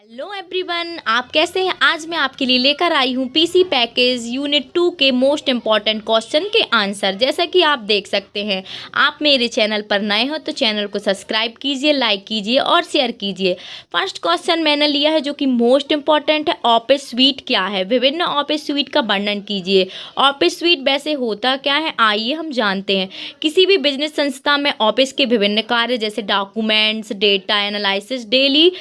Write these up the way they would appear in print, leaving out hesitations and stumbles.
Hello everyone, आप कैसे हैं। आज मैं आपके लिए लेकर आई हूं पीसी पैकेज यूनिट 2 के मोस्ट इम्पॉर्टेंट क्वेश्चन के आंसर। जैसा कि आप देख सकते हैं, आप मेरे चैनल पर नए हो तो चैनल को सब्सक्राइब कीजिए, लाइक कीजिए और शेयर कीजिए। फर्स्ट क्वेश्चन मैंने लिया है जो कि मोस्ट इम्पॉर्टेंट है। ऑफिस स्वीट क्या है? विभिन्न ऑफिस स्वीट का वर्णन कीजिए। ऑफिस स्वीट वैसे होता क्या है, आइए हम जानते हैं। किसी भी बिजनेस संस्था में ऑफिस के विभिन्न कार्य जैसे डॉक्यूमेंट्स, डेटा एनालिसिस डेली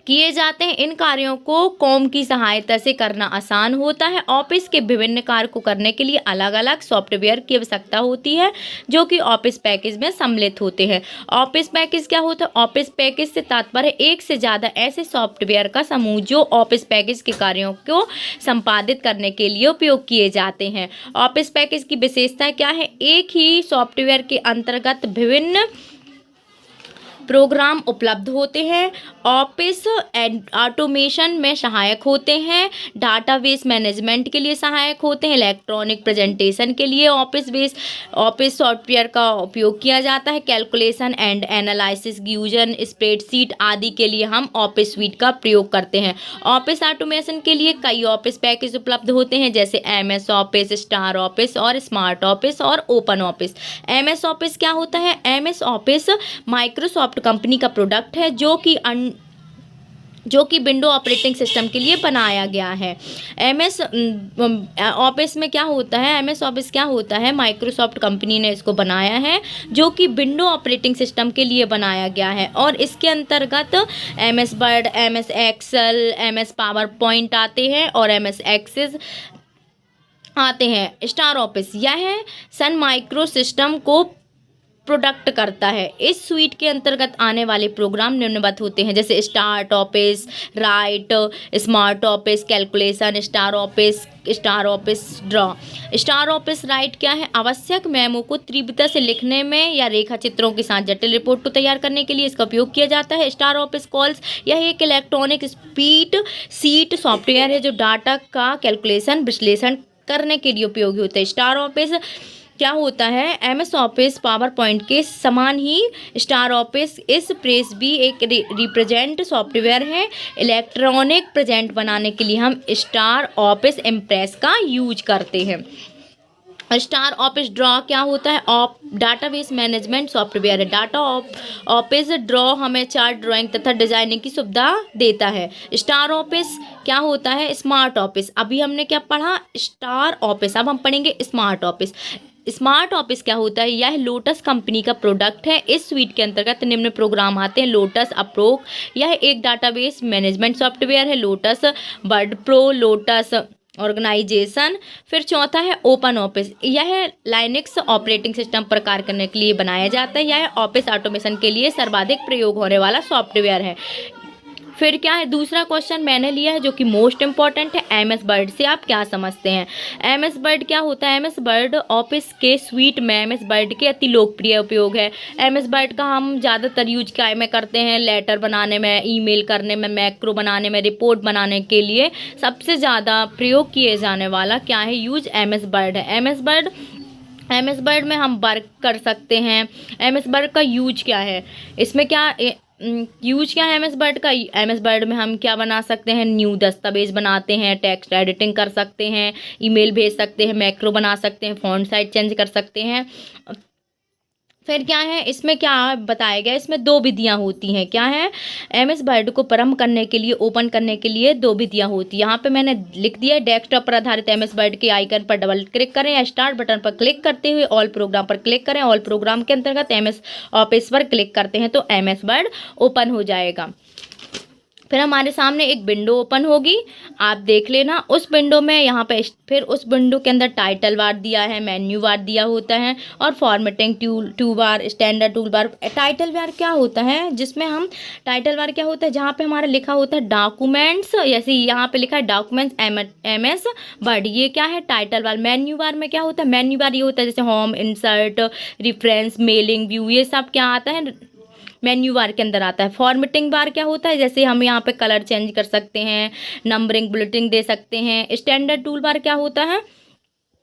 किए जाते हैं। इन कार्यों को कॉम की सहायता से करना आसान होता है। ऑफिस के विभिन्न कार्य को करने के लिए अलग अलग सॉफ्टवेयर की आवश्यकता होती है जो कि ऑफिस पैकेज में सम्मिलित होते हैं। ऑफिस पैकेज क्या होता है? ऑफिस पैकेज से तात्पर्य एक से ज़्यादा ऐसे सॉफ्टवेयर का समूह जो ऑफिस पैकेज के कार्यों को संपादित करने के लिए उपयोग किए जाते हैं। ऑफिस पैकेज की विशेषता क्या है? एक ही सॉफ्टवेयर के अंतर्गत विभिन्न प्रोग्राम उपलब्ध होते हैं। ऑफिस ऑटोमेशन में सहायक होते हैं। डाटाबेस मैनेजमेंट के लिए सहायक होते हैं। इलेक्ट्रॉनिक प्रेजेंटेशन के लिए ऑफिस सॉफ्टवेयर का उपयोग किया जाता है। Calculation and analysis, user spreadsheet आदि के लिए हम ऑफिस स्वीट का प्रयोग करते हैं। ऑफिस ऑटोमेशन के लिए कई ऑफिस पैकेज उपलब्ध होते हैं जैसे MS ऑफिस, स्टार ऑफिस और स्मार्ट ऑफिस और ओपन ऑफिस। MS ऑफिस क्या होता है? MS ऑफिस माइक्रोसॉफ्ट कंपनी का प्रोडक्ट है जो कि विंडो ऑपरेटिंग सिस्टम के लिए बनाया गया है। MS ऑफिस में क्या होता है? MS ऑफिस क्या होता है? माइक्रोसॉफ्ट कंपनी ने इसको बनाया है जो कि विंडो ऑपरेटिंग सिस्टम के लिए बनाया गया है और इसके अंतर्गत MS word, MS excel, MS power point आते हैं और MS एक्सेस आते हैं। स्टार ऑफिस यह सन माइक्रो सिस्टम को प्रोडक्ट करता है। इस स्वीट के अंतर्गत आने वाले प्रोग्राम निम्नवत होते हैं जैसे start office, right, smart office, calculation, star office draw. Star office right क्या है? आवश्यक मेमो को तीव्रता से लिखने में या रेखा चित्रों के साथ जटिल रिपोर्ट को तैयार करने के लिए इसका उपयोग किया जाता है। स्टार ऑफिस कॉल्स यह एक इलेक्ट्रॉनिक स्प्रेड शीट सॉफ्टवेयर है जो डाटा का कैलकुलेशन विश्लेषण करने के लिए उपयोगी होता है। स्टार ऑफिस क्या होता है? MS ऑफिस पावर पॉइंट के समान ही स्टार ऑफिस इस प्रेस भी एक रिप्रेजेंट सॉफ्टवेयर है। इलेक्ट्रॉनिक प्रेजेंट बनाने के लिए हम स्टार ऑफिस इम्प्रेस का यूज करते हैं। स्टार ऑफिस ड्रॉ क्या होता है? डाटाबेस मैनेजमेंट सॉफ्टवेयर है। डाटा ऑफिस ड्रॉ हमें चार्ट, ड्राइंग तथा डिजाइनिंग की सुविधा देता है। स्टार ऑफिस क्या होता है? Smart office. अभी हमने क्या पढ़ा? Star office. अब हम पढ़ेंगे स्मार्ट ऑफिस। स्मार्ट ऑफिस क्या होता है? यह लोटस कंपनी का प्रोडक्ट है। इस स्वीट के अंतर्गत निम्न प्रोग्राम आते हैं। लोटस अप्रोक यह एक डाटाबेस मैनेजमेंट सॉफ्टवेयर है। Lotus Word Pro, Lotus Organizer. फिर चौथा है ओपन ऑफिस। यह लाइनक्स ऑपरेटिंग सिस्टम पर कार्य करने के लिए बनाया जाता है। यह ऑफिस ऑटोमेशन के लिए सर्वाधिक प्रयोग होने वाला सॉफ्टवेयर है। फिर क्या है? दूसरा क्वेश्चन मैंने लिया है जो कि मोस्ट इंपॉर्टेंट है। MS वर्ड से आप क्या समझते हैं? MS वर्ड क्या होता है? MS वर्ड ऑफिस के स्वीट में MS वर्ड के अति लोकप्रिय उपयोग है। MS वर्ड का हम ज़्यादातर यूज क्या में करते हैं? लेटर बनाने में, ईमेल करने में, मैक्रो बनाने में, रिपोर्ट बनाने के लिए सबसे ज़्यादा प्रयोग किए जाने वाला क्या है? यूज MS वर्ड है। MS वर्ड में हम वर्क कर सकते हैं। MS वर्ड का यूज क्या है? इसमें क्या यूज क्या है MS वर्ड का? MS वर्ड में हम क्या बना सकते हैं? न्यू दस्तावेज बनाते हैं, टेक्स्ट एडिटिंग कर सकते हैं, ईमेल भेज सकते हैं, मैक्रो बना सकते हैं, फॉन्ट साइज चेंज कर सकते हैं। फिर क्या है? इसमें क्या बताया गया? इसमें दो विधियां होती हैं। क्या है? MS वर्ड को प्रारंभ करने के लिए, ओपन करने के लिए दो विधियां होती हैं। यहाँ पे मैंने लिख दिया है। डेस्कटॉप पर आधारित MS वर्ड के आइकन पर डबल क्लिक करें या स्टार्ट बटन पर क्लिक करते हुए ऑल प्रोग्राम पर क्लिक करें। ऑल प्रोग्राम के अंतर्गत MS ऑफिस पर क्लिक करते हैं तो MS वर्ड ओपन हो जाएगा। फिर हमारे सामने एक विंडो ओपन होगी, आप देख लेना। उस विंडो में यहाँ पे फिर उस विंडो के अंदर टाइटल बार दिया है, मेन्यू बार दिया होता है और formatting tool bar, standard tool bar. Title bar क्या होता है? जिसमें हम टाइटल बार क्या होता है? जहाँ पे हमारा लिखा होता है डॉक्यूमेंट्स, जैसे यहाँ पे लिखा है डॉक्यूमेंट्स MS वर्ड, ये क्या है? Title bar. मेन्यू बार में क्या होता है? मेन्यू बार ये होता है जैसे home, insert, reference, mailing, view, ये सब क्या आता है? मेन्यू बार के अंदर आता है। फॉर्मेटिंग बार क्या होता है? जैसे हम यहाँ पे कलर चेंज कर सकते हैं, नंबरिंग, बुलेटिन दे सकते हैं। स्टैंडर्ड टूल बार क्या होता है?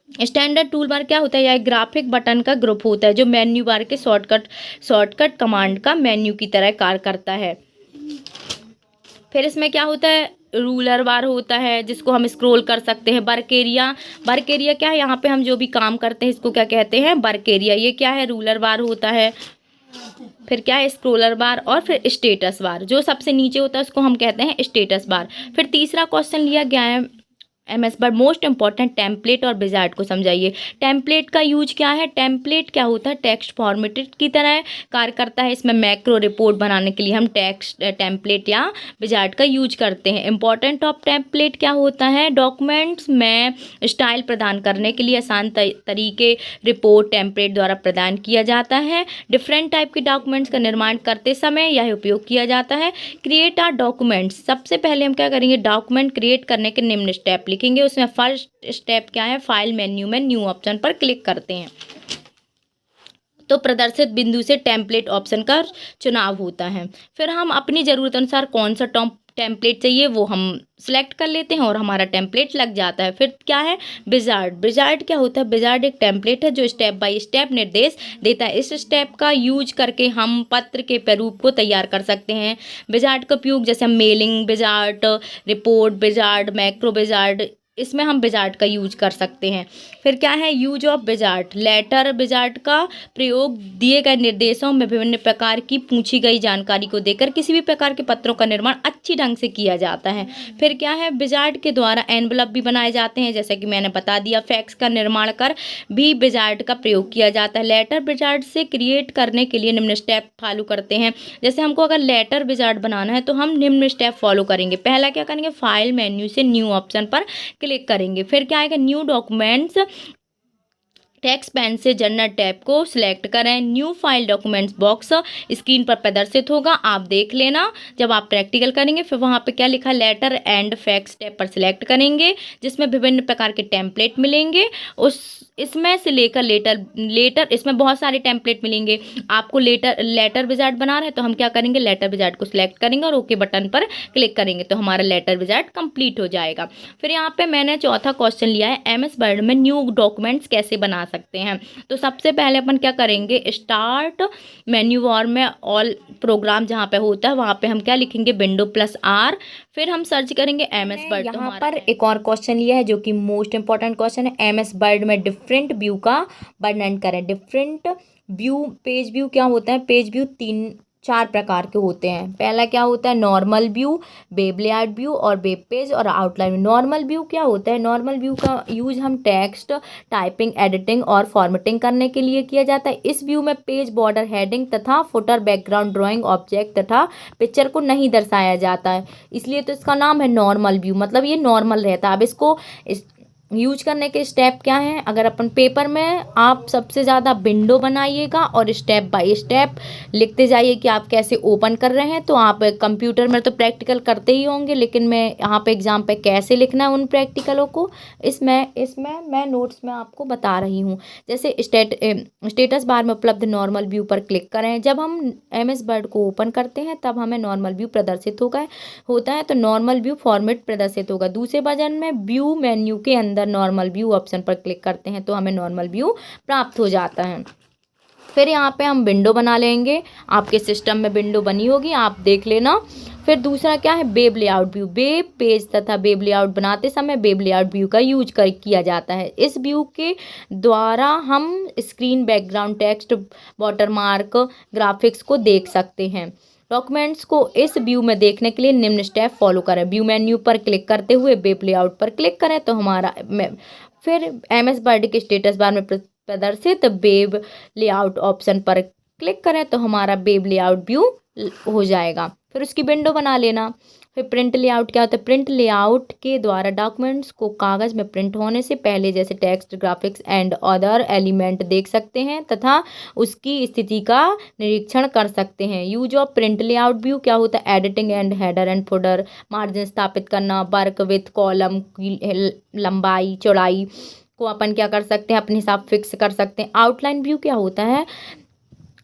स्टैंडर्ड टूल बार क्या होता है? यह ग्राफिक बटन का ग्रुप होता है जो मेन्यू बार के शॉर्टकट कमांड का मेन्यू की तरह कार्य करता है। फिर इसमें क्या होता है, रूलर बार होता है जिसको हम स्क्रॉल कर सकते हैं। वर्क एरिया क्या है, यहाँ पे हम जो भी काम करते हैं इसको क्या कहते हैं, वर्क एरिया। ये क्या है, रूलर बार होता है। फिर क्या है, स्क्रोलर बार, और फिर स्टेटस बार, जो सबसे नीचे होता है उसको हम कहते हैं स्टेटस बार। फिर तीसरा क्वेश्चन लिया गया है एमएस पर मोस्ट इंपॉर्टेंट टेम्पलेट और विजार्ड को समझाइए। टेम्पलेट का यूज क्या है, टेम्पलेट क्या होता है, टेक्स्ट फॉर्मेटेड की तरह कार्य करता है। इसमें मैक्रो रिपोर्ट बनाने के लिए हम टेक्स्ट टेम्पलेट या विजार्ड का यूज करते हैं। इंपॉर्टेंट ऑफ टेम्पलेट क्या होता है, डॉक्यूमेंट्स में स्टाइल प्रदान करने के लिए आसान तरीके रिपोर्ट टेम्पलेट द्वारा प्रदान किया जाता है। डिफरेंट टाइप के डॉक्यूमेंट्स का निर्माण करते समय यह उपयोग किया जाता है। क्रिएट आर डॉक्यूमेंट्स, सबसे पहले हम क्या करेंगे, डॉक्यूमेंट क्रिएट करने के निम्न स्टेप लिखेंगे। उसमें फर्स्ट स्टेप क्या है, फाइल मेन्यू में न्यू ऑप्शन पर क्लिक करते हैं तो प्रदर्शित बिंदु से टेम्पलेट ऑप्शन का चुनाव होता है। फिर हम अपनी ज़रूरत अनुसार कौन सा टेम्पलेट चाहिए वो हम सिलेक्ट कर लेते हैं और हमारा टेम्पलेट लग जाता है। फिर क्या है, विजार्ड क्या होता है, विजार्ड एक टेम्पलेट है जो स्टेप बाय स्टेप निर्देश देता है। इस स्टेप का यूज करके हम पत्र के प्रारूप को तैयार कर सकते हैं। विजार्ड का उपयोग जैसे हम mailing wizard, report wizard, macro wizard, इसमें हम विजार्ड का यूज कर सकते हैं। फिर क्या है, use of wizard, letter wizard का प्रयोग दिए गए निर्देशों में विभिन्न प्रकार की पूछी गई जानकारी को देकर किसी भी प्रकार के पत्रों का निर्माण अच्छी ढंग से किया जाता है। फिर क्या है, विजार्ड के द्वारा एनवलप भी बनाए जाते हैं, जैसे कि मैंने बता दिया। फैक्स का निर्माण कर भी विजार्ड का प्रयोग किया जाता है। लेटर विजार्ड से क्रिएट करने के लिए निम्न स्टेप फॉलो करते हैं। जैसे हमको अगर लेटर विजार्ड बनाना है तो हम निम्न स्टेप फॉलो करेंगे। पहला क्या करेंगे, फाइल मेन्यू से न्यू ऑप्शन पर क्लिक करेंगे। फिर क्या आएगा, न्यू डॉक्यूमेंट्स, टेक्स्ट पेन से जनरल टैब को सिलेक्ट करें। New file documents box screen पर प्रदर्शित होगा, आप देख लेना जब आप प्रैक्टिकल करेंगे। फिर वहाँ पे क्या लिखा, लेटर एंड फैक्स टैब पर सिलेक्ट करेंगे जिसमें विभिन्न प्रकार के टेम्पलेट मिलेंगे। इसमें से लेकर लेटर इसमें बहुत सारे टेम्पलेट मिलेंगे। आपको लेटर विजार्ड बना रहे हैं तो हम क्या करेंगे, लेटर विजार्ड को सिलेक्ट करेंगे और ओके बटन पर क्लिक करेंगे तो हमारा लेटर विजार्ड कंप्लीट हो जाएगा। फिर यहाँ पे मैंने चौथा क्वेश्चन लिया है, एमएस वर्ड में न्यू डॉक्यूमेंट्स कैसे बना सकते हैं। तो सबसे पहले अपन क्या करेंगे, स्टार्ट मेन्यू बार में ऑल प्रोग्राम जहाँ पे होता है वहाँ पे हम क्या लिखेंगे, विंडो प्लस आर। फिर हम सर्च करेंगे एमएस वर्ड। यहाँ पर एक और क्वेश्चन लिया है जो कि मोस्ट इंपॉर्टेंट क्वेश्चन है, एमएस वर्ड में डिफरेंट व्यू का वर्णन करें। डिफरेंट व्यू, पेज व्यू क्या होता है, पेज व्यू 3-4 प्रकार के होते हैं। पहला क्या होता है, normal view, web layout view और वेब पेज और आउटलाइन। नॉर्मल व्यू क्या होता है, नॉर्मल व्यू का यूज हम टेक्स्ट टाइपिंग, एडिटिंग और फॉर्मेटिंग करने के लिए किया जाता है। इस व्यू में पेज, बॉर्डर, हेडिंग तथा फुटर, बैकग्राउंड, ड्राइंग, ऑब्जेक्ट तथा पिक्चर को नहीं दर्शाया जाता है, इसलिए तो इसका नाम है नॉर्मल व्यू, मतलब ये नॉर्मल रहता है। अब इसको यूज करने के स्टेप क्या हैं, अगर अपन पेपर में आप सबसे ज़्यादा विंडो बनाइएगा और स्टेप बाय स्टेप लिखते जाइए कि आप कैसे ओपन कर रहे हैं। तो आप कंप्यूटर में तो प्रैक्टिकल करते ही होंगे, लेकिन मैं यहाँ पे एग्जाम पे कैसे लिखना है उन प्रैक्टिकलों को इसमें मैं नोट्स में आपको बता रही हूँ। जैसे स्टेटस बार में उपलब्ध नॉर्मल व्यू पर क्लिक करें। जब हम एमएस वर्ड को ओपन करते हैं तब हमें नॉर्मल व्यू प्रदर्शित होता है तो नॉर्मल व्यू फॉर्मेट प्रदर्शित होगा। दूसरे वर्जन में व्यू मेन्यू के अंदर नॉर्मल व्यू ऑप्शन पर क्लिक करते हैं तो हमें नॉर्मल व्यू प्राप्त हो जाता है। फिर यहाँ पे हम विंडो बना लेंगे, आपके सिस्टम में विंडो बनी होगी, आप देख लेना। फिर दूसरा क्या है, web layout view. Web page तथा वेब लेआउट बनाते समय वेब लेआउट व्यू का यूज किया जाता है। इस व्यू के द्वारा हम screen, background, text, watermark, graphics को देख सकते हैं। डॉक्यूमेंट्स को इस व्यू में देखने के लिए निम्न स्टेप फॉलो करें। व्यू मेन्यू पर क्लिक करते हुए वेब लेआउट पर क्लिक करें तो हमारा फिर एमएस वर्ड के स्टेटस बार में प्रदर्शित वेब लेआउट ऑप्शन पर क्लिक करें तो हमारा वेब लेआउट व्यू हो जाएगा। फिर उसकी विंडो बना लेना। फिर प्रिंट लेआउट क्या होता है, प्रिंट लेआउट के द्वारा डॉक्यूमेंट्स को कागज़ में प्रिंट होने से पहले जैसे text, graphics and other element देख सकते हैं तथा उसकी स्थिति का निरीक्षण कर सकते हैं। Use of print layout view क्या होता है, editing and header and footer, margin स्थापित करना, वर्क विथ कॉलम की लंबाई चौड़ाई को अपन क्या कर सकते हैं, अपने हिसाब फिक्स कर सकते हैं। आउटलाइन व्यू क्या होता है,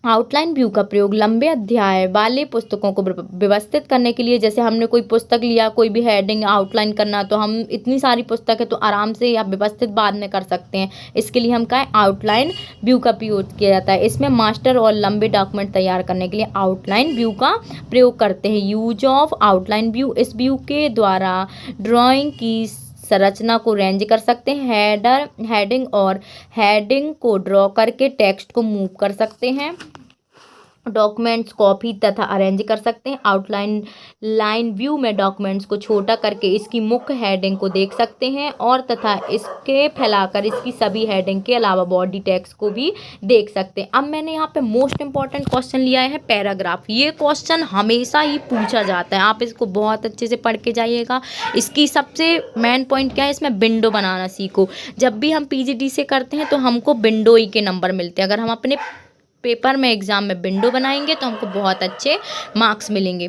आउटलाइन व्यू का प्रयोग लंबे अध्याय वाले पुस्तकों को व्यवस्थित करने के लिए, जैसे हमने कोई पुस्तक लिया, कोई भी हेडिंग आउटलाइन करना, तो हम इतनी सारी पुस्तक है तो आराम से या व्यवस्थित बाद में कर सकते हैं। इसके लिए हम का आउटलाइन व्यू का प्रयोग किया जाता है। इसमें मास्टर और लंबे डॉक्यूमेंट तैयार करने के लिए आउटलाइन व्यू का प्रयोग करते हैं। यूज ऑफ आउटलाइन व्यू, इस व्यू के द्वारा ड्राइंग की संरचना को रेंज कर सकते हैं। हेडिंग और हेडिंग को ड्रॉ करके टेक्स्ट को मूव कर सकते हैं। डॉक्यूमेंट्स कॉपी तथा अरेंज कर सकते हैं। आउटलाइन लाइन व्यू में डॉक्यूमेंट्स को छोटा करके इसकी मुख्य हेडिंग को देख सकते हैं और तथा इसके फैलाकर इसकी सभी हेडिंग के अलावा बॉडी टेक्स्ट को भी देख सकते हैं। अब मैंने यहाँ पे मोस्ट इंपॉर्टेंट क्वेश्चन लिया है पैराग्राफ। ये क्वेश्चन हमेशा ही पूछा जाता है, आप इसको बहुत अच्छे से पढ़ के जाइएगा। इसकी सबसे मेन पॉइंट क्या है, इसमें विंडो बनाना सीखो। जब भी हम पीजीडी से करते हैं तो हमको विंडो ही के नंबर मिलते हैं। अगर हम अपने पेपर में एग्ज़ाम में विंडो बनाएंगे तो हमको बहुत अच्छे मार्क्स मिलेंगे।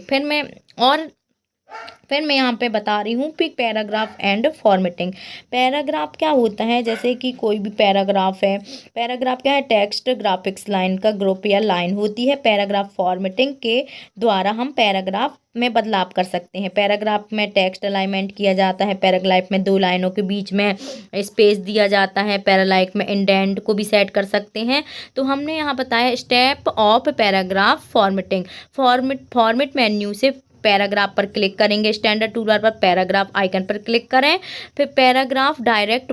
फिर मैं यहाँ पे बता रही हूँ pick paragraph and formatting. Paragraph क्या होता है, जैसे कि कोई भी पैराग्राफ है। पैराग्राफ क्या है, टेक्स्ट ग्राफिक्स लाइन का ग्रुप या लाइन होती है। पैराग्राफ फॉर्मेटिंग के द्वारा हम पैराग्राफ में बदलाव कर सकते हैं। पैराग्राफ में टेक्स्ट अलाइनमेंट किया जाता है। पैराग्राफ में दो लाइनों के बीच में स्पेस दिया जाता है। पैराग्राफ में इंडेंट को भी सेट कर सकते हैं। तो हमने यहाँ बताया step of paragraph formatting. Format menu से पैराग्राफ पर क्लिक करेंगे, स्टैंडर्ड टूल बार पर पैराग्राफ आइकन पर क्लिक करें, फिर पैराग्राफ डायरेक्ट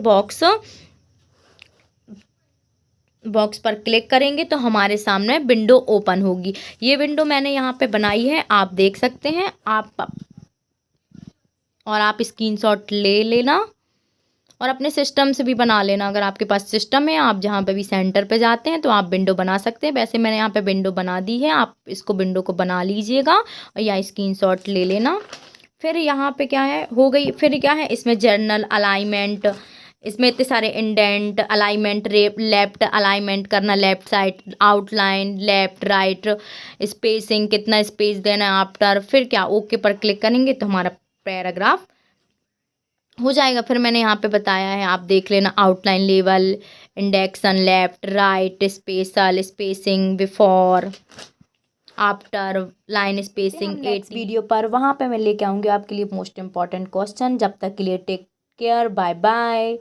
बॉक्स पर क्लिक करेंगे तो हमारे सामने विंडो ओपन होगी। ये विंडो मैंने यहाँ पे बनाई है, आप देख सकते हैं। आप स्क्रीनशॉट ले लेना और अपने सिस्टम से भी बना लेना। अगर आपके पास सिस्टम है, आप जहाँ पे भी सेंटर पे जाते हैं तो आप विंडो बना सकते हैं। वैसे मैंने यहाँ पे विंडो बना दी है, आप इसको विंडो को बना लीजिएगा और या स्क्रीनशॉट ले लेना। फिर यहाँ पे क्या है, हो गई। फिर क्या है, इसमें जर्नल अलाइनमेंट, इसमें इतने सारे इंडेंट अलाइनमेंट, लेफ्ट अलाइनमेंट करना, left side outline, left right spacing, कितना स्पेस देना है आफ्टर। फिर क्या, ओके पर क्लिक करेंगे तो हमारा पैराग्राफ हो जाएगा। फिर मैंने यहाँ पे बताया है, आप देख लेना। Outline level, induction, left right special, spacing, before after, line spacing. 8 video पर वहाँ पे मैं लेके आऊँगी आपके लिए मोस्ट इंपॉर्टेंट क्वेश्चन। जब तक के लिए take care, bye bye.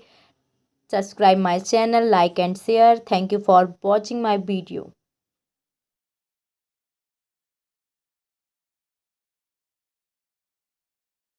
Subscribe my channel, like and share. Thank you for watching my video.